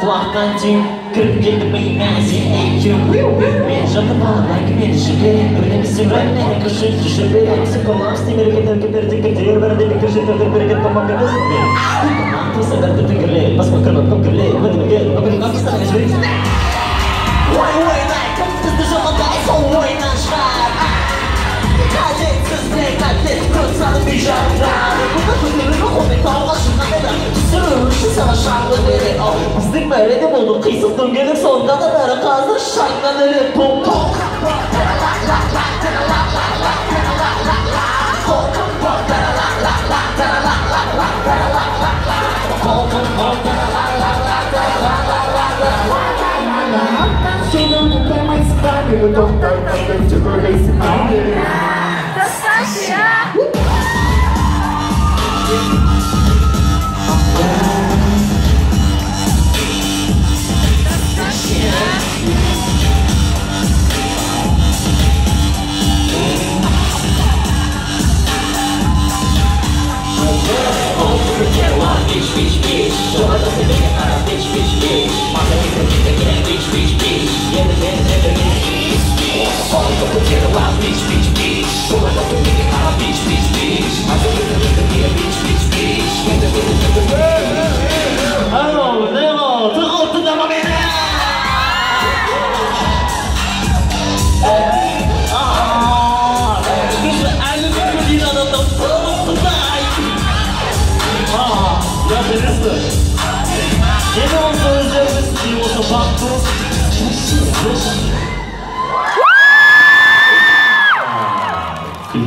Плакатик, крылья магазин, между полами живее, время сегодня крушить живее, психолог с ними регулярно пердикатир, вердикатир, пердикатир, помогает себе. Ты соберешь ты грелей, посмотрим как грелей, в этом деле, поговорим как станешь жить. Ой, как ты сдержал дай, ой, наш шаг. Катится снег, катится крутся, бежать, куда ты выходит, толпа шумная, срываешься на шаг в двери, Semey'de buldum kıysızdım gelip sonunda da beri kazdır şarkıdan eli pum pum Sino não tem mais carne, eu tô cantando de dor esse nome Bitch, bitch, bitch.